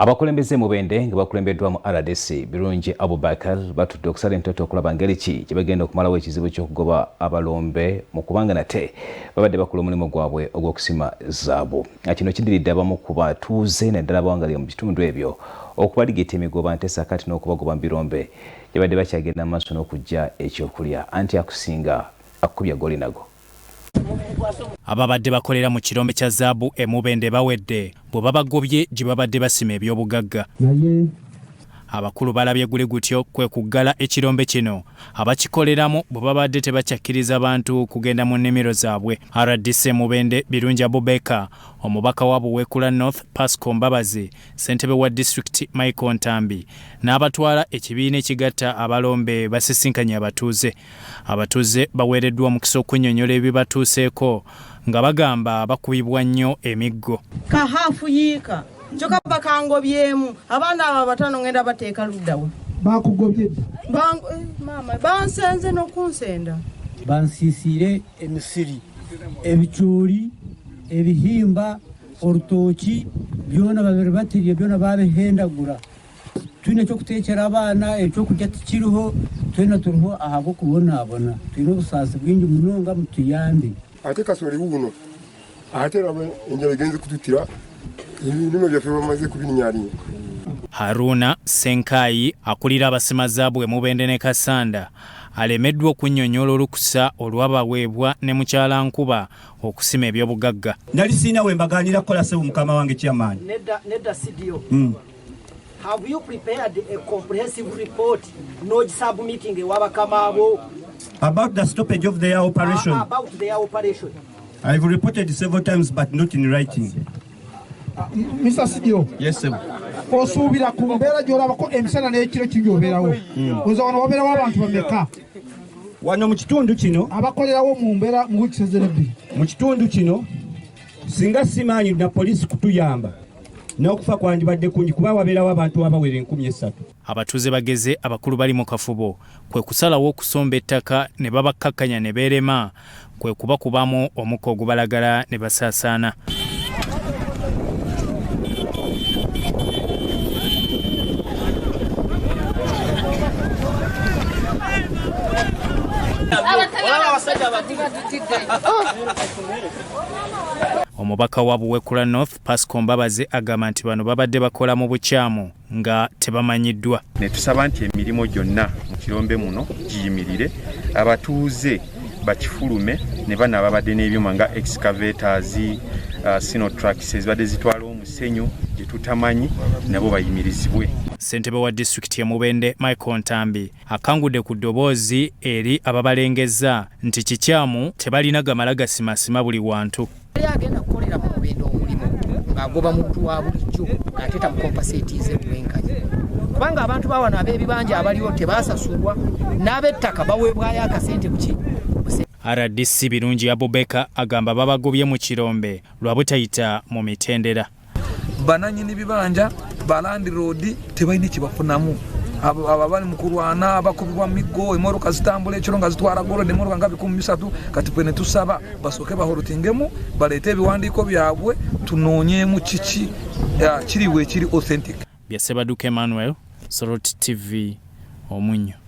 Abakulembeze Mubende nga bakulembeddwa mu RDC birungi Abubakar batudde okusala entoto okulaba ngeri ki gye bagenda okumalawo ekizibu ky'okugoba abalombe mu kubanga nate babadde bakola omulimu gwabwe ogw'okusima zzaabu. Kino kiddiridde abamu ku batuuze naddala abawangalira mu bitundu ebyo okubaligita emigoba ntesa kati n'okubagoba mu birombe gye badde bakyagenda mu maaso n'okujja ekyokulya anti akusinga akubya goli nago. Ababadde bakolera mu kirombe kya zzaabu Mubende bawedde bwe babagobye gye babadde basima ebyobugagga. Abakulu balabye guli gutyo kwe kuggala ekirombe kino abakikoleramu bwe babadde tebakyakkiriza abantu kugenda mu nnimiro zaabwe. RDC Mubende birungi Abubakar, omubaka wa Buweekula North Pasco Mbabazi, ssentebe wa district Michael Ntambi n'abatwala ekibiina ekigatta abalombe basisinkanye abatuuze. Abatuuze baweereddwa omukisa okunnyonnyola ebibatuuseeko nga bagamba bakubibwa nnyo emiggo. Kahafu yiika njoka bakangobyemu abaana abo batano ngenda bateeka luddawo. Bakugobye mama bansenze n'okunsenda bansiisire emisiri ebicuuli ebihimba orutoki byona babiri batirye byona babihendagura. Tulina ekyokuteekera abaana ekyokujja tikiriho twena turiho ahabwo kubonaabona tulina obusaasi bwingi munonga mutuyambe. Ate kasoli wuno ate rabe enjala genze kututira ibintu byaffe bamaze kubinyarinya. Haruna Senkai akulira abasima zzaabu Mubende ne Kasanda alemeddwa okunnyonnyola olukusa olwabaweebwa ne mukyala Nkuba okusima ebyobugagga. Nali sina we mbaganira kola sebu mukama wange kyamaanyi. Nedda sidio. Have you prepared a comprehensive report no submitting wabakamaabo about the stoppage of their operation? About their operation. I've reported several times but not in writing. Mr. Sidio. Yes, sir. Osubira ku mbeera gy'olabako emisana n'ekiro kigy'obeerawo. Oza wano wabeerawo abantu bameka? Wano mu kitundu kino abakolerawo mu mbeera mu wiiki ebbiri. Mu kitundu kino singa simaanyi na poliisi kutuyamba n'okufa kwandibadde kungi kuba wabeerawo abantu abawera 13,000. Abatuuze bageze abakulu bali mu kafubo kwe kusalawo okusomba ettaka ne babakkakkanya ne beerema kwe kubakubamu omukka ogubalagala ne basaasaana. Omubaka wa Buweekula North Pasco Mbabazi agamba nti bano babadde bakola mu bukyamu nga tebamanyiddwa. Ne tusaba nti emirimu gyonna mu kirombe muno giyimirire, abatuuze bakifulume ne bano ababadde n'ebyuma nga excavators, sinotracks ezibadde zitwala omusenyu gye tutamanyi nabo bayimirizibwe. Ssentebe wa district ya Mubende Michael Ntambi akangudde ku ddoboozi eri ababalengeza nti kikyamu tebalina gamala gasimasima buli wantu. Agenda kukolera mu Mubende omulimu ng'agoba muntu wa bulijjo ate tamukompaseetiize bwenkanya. Kubanga abantu bawana ab'ebibanja abaliwo tebaasasulwa n'ab'ettaka baweebwayo akasente kuki. RDC birungi Abubakar agamba babagobye mu kirombe lwa butayita mu mitendera. Bananyini bibanja balandi road tebalina kibafunamu ababali mukulwana abakubibwa migo emmotoka zitambula ekiro nga zitwala golode emmotoka nga 13 kati pene tusaba basoke bahorotingemu baleete ebiwandiiko byabwe tunoonyeemu kiki kiriwe kiri authentic. Byasebaduka Emmanuel, Soroti TV, Omunyo.